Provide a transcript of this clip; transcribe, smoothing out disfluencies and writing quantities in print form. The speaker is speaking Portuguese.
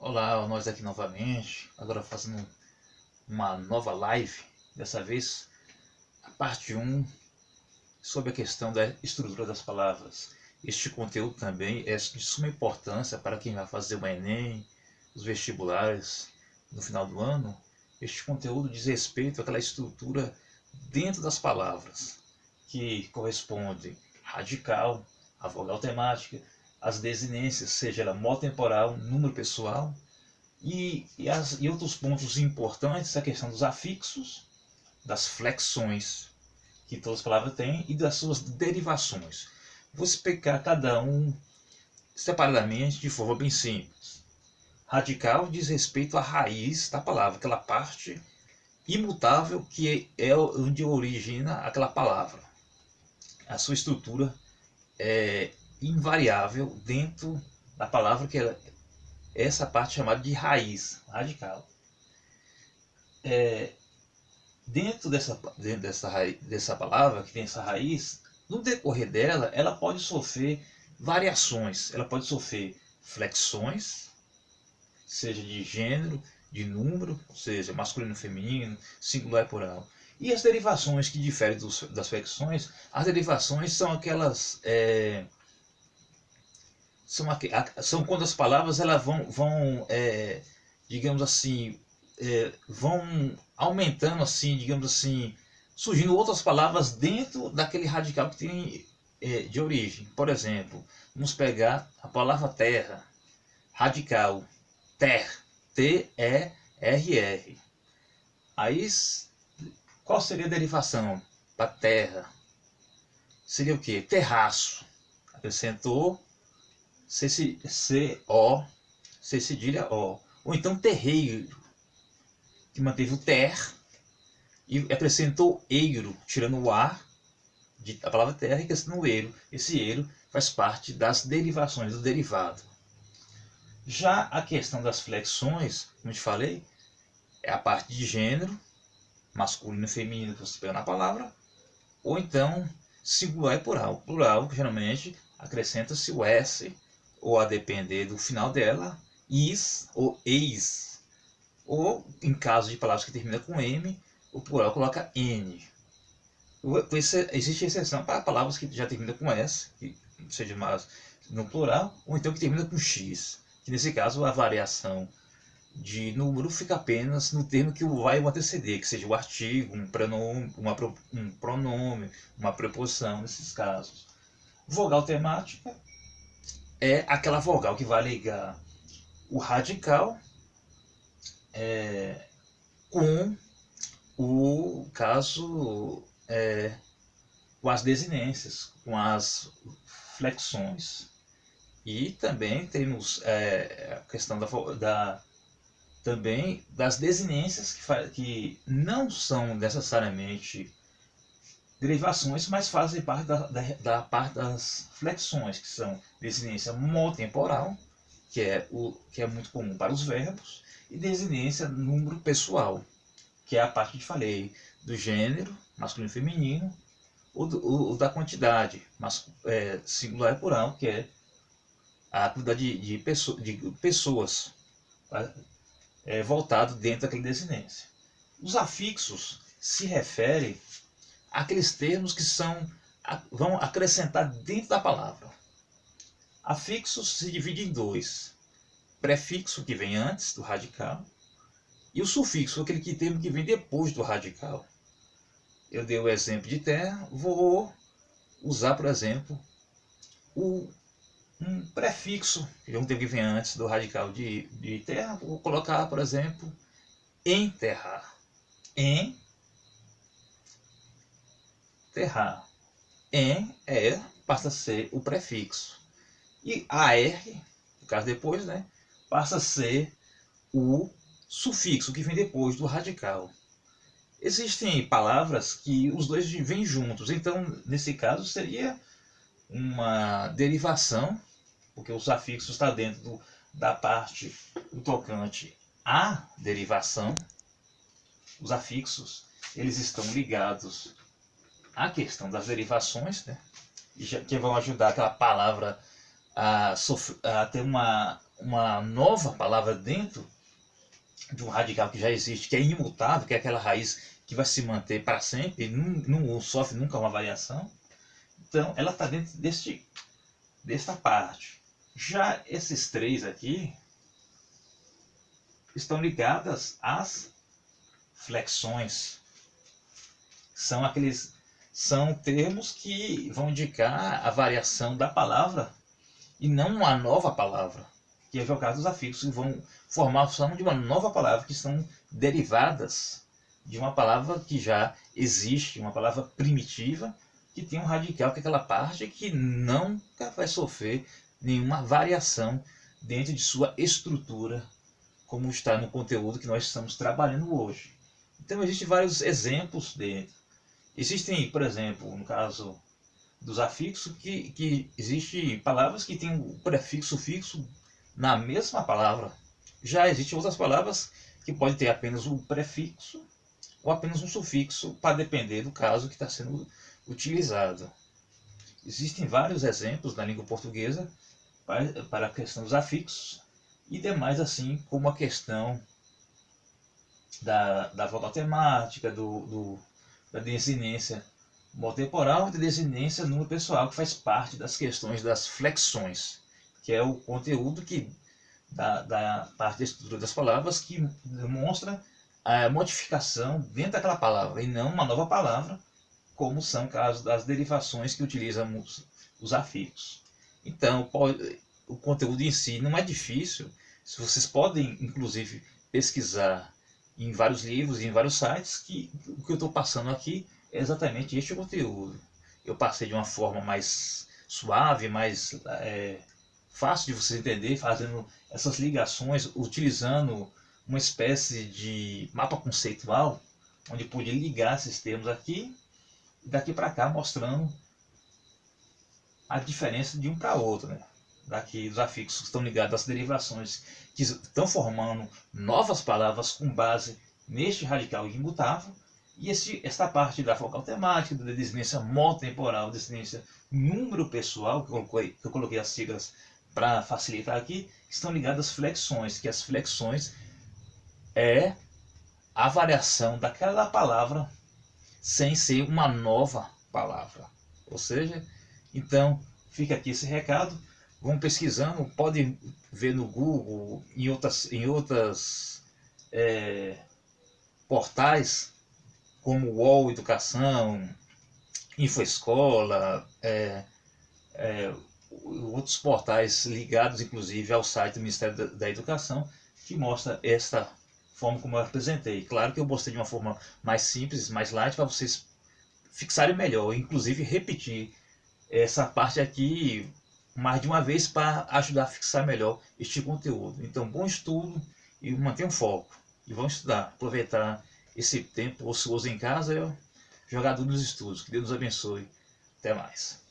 Olá, nós aqui novamente, agora fazendo uma nova live, dessa vez a parte 1 sobre a questão da estrutura das palavras. Este conteúdo também é de suma importância para quem vai fazer o Enem, os vestibulares no final do ano. Este conteúdo diz respeito àquela estrutura dentro das palavras, que corresponde radical, a vogal temática, as desinências, seja ela motemporal, número pessoal, e outros pontos importantes, a questão dos afixos, das flexões, que todas as palavras têm, e das suas derivações. Vou explicar cada um separadamente de forma bem simples. Radical diz respeito à raiz da palavra, aquela parte imutável que é onde origina aquela palavra. A sua estrutura é invariável dentro da palavra, que é essa parte chamada de raiz, radical. Dentro dessa palavra, que tem essa raiz, no decorrer dela, ela pode sofrer variações, ela pode sofrer flexões, seja de gênero, de número, ou seja, masculino, feminino, singular e plural. E as derivações que diferem das flexões, as derivações são aquelas... são quando as palavras elas vão digamos assim, vão aumentando assim, digamos assim, surgindo outras palavras dentro daquele radical que tem de origem. Por exemplo, vamos pegar a palavra terra, radical, T-E-R-R. Aí, qual seria a derivação para terra? Seria o que? Terraço. Acrescentou C-O, C cedilha O. Ou então terreiro, que manteve o ter e acrescentou eiro, tirando o A da palavra terra e acrescentando o eiro. Esse eiro faz parte das derivações, do derivado. Já a questão das flexões, como eu te falei, é a parte de gênero, masculino e feminino que você pega na palavra, ou então singular e plural. Plural, geralmente, acrescenta-se o S, ou a depender do final dela, is ou eis. Ou, em caso de palavras que terminam com M, o plural coloca N. Existe exceção para palavras que já terminam com S, que seja mais no plural, ou então que termina com X. Que nesse caso a variação de número fica apenas no termo que vai o anteceder, que seja o artigo, um pronome, uma preposição, nesses casos. Vogal temática é aquela vogal que vai ligar o radical com o caso com as desinências, com as flexões. E também temos a questão também das desinências que não são necessariamente derivações, mas fazem parte da parte das flexões, que são desinência motemporal, que é muito comum para os verbos, e desinência número pessoal, que é a parte que falei do gênero, masculino e feminino, ou da quantidade, singular e plural, que é a quantidade de pessoas voltado dentro daquela desinência. Os afixos se referem àqueles termos que vão acrescentar dentro da palavra. Afixos se dividem em dois: prefixo, que vem antes do radical, e o sufixo, aquele termo que vem depois do radical. Eu dei o exemplo de terra, vou usar, por exemplo, um prefixo, que é um termo que vem antes do radical de terra. Vou colocar, por exemplo, enterrar. Enterrar. Passa a ser o prefixo. E AR, no caso depois, né, passa a ser o sufixo que vem depois do radical. Existem palavras que os dois vêm juntos, então nesse caso seria uma derivação, porque o sufixo está dentro da parte do tocante à derivação. Os afixos, eles estão ligados à questão das derivações, né, que vão ajudar aquela palavra a ter uma uma nova palavra dentro de um radical que já existe, que é imutável, que é aquela raiz que vai se manter para sempre, não sofre nunca uma variação. Então, ela está dentro desta parte. Já esses três aqui estão ligadas às flexões. São termos que vão indicar a variação da palavra e não uma nova palavra, que é o caso dos afixos, que vão formar a forma de uma nova palavra, que são derivadas de uma palavra que já existe, uma palavra primitiva, que tem um radical, que é aquela parte que nunca vai sofrer nenhuma variação dentro de sua estrutura, como está no conteúdo que nós estamos trabalhando hoje. Então existem vários exemplos dentro. Existem, por exemplo, no caso dos afixos, que existem palavras que têm o prefixo fixo na mesma palavra. Já existem outras palavras que podem ter apenas um prefixo ou apenas um sufixo, para depender do caso que está sendo utilizado. Existem vários exemplos na língua portuguesa para a questão dos afixos e demais, assim como a questão da vogal temática, da desinência motemporal e da desinência número pessoal, que faz parte das questões das flexões, que é o conteúdo da parte da estrutura das palavras que demonstra a modificação dentro daquela palavra e não uma nova palavra, como são casos das derivações que utilizam os afixos. Então, o conteúdo em si não é difícil. Se vocês podem, inclusive, pesquisar em vários livros e em vários sites, que o que eu estou passando aqui é exatamente este conteúdo. Eu passei de uma forma mais suave, mais fácil de você entender, fazendo essas ligações, utilizando uma espécie de mapa conceitual, onde eu pude ligar esses termos aqui, e daqui para cá mostrando a diferença de um para outro, né? Daqui os afixos que estão ligados às derivações, que estão formando novas palavras com base neste radical imutável, e esta parte da focal temática, da desinência motemporal, desinência número pessoal, que eu coloquei as siglas para facilitar aqui, estão ligadas às flexões, que as flexões é a variação daquela palavra sem ser uma nova palavra. Ou seja, então fica aqui esse recado. Vão pesquisando, podem ver no Google, em outras portais, como UOL Educação, InfoEscola, outros portais ligados inclusive ao site do Ministério da Educação, que mostra esta forma como eu apresentei. Claro que eu mostrei de uma forma mais simples, mais light, para vocês fixarem melhor, inclusive repetir essa parte aqui mais de uma vez para ajudar a fixar melhor este conteúdo. Então, bom estudo e mantenham foco. E vão estudar, aproveitar esse tempo ocioso em casa e jogar duro nos estudos. Que Deus nos abençoe. Até mais.